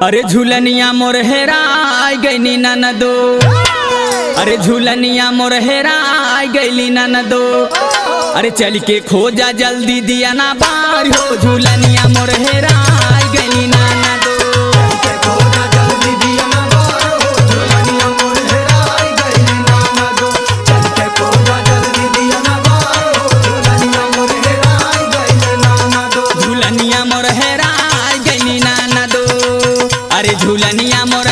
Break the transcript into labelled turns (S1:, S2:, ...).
S1: अरे झूलनिया मोर हेराय गईली ननदो, अरे झूलनिया मोर हेराय गईली ननदो। अरे चल के खोजा जल्दी दिया ना बार हो, झूलनिया मोर हेराय गईली ननदो। झूलनिया मोर हेराय गईली ननदो, अरे झूलनिया मोर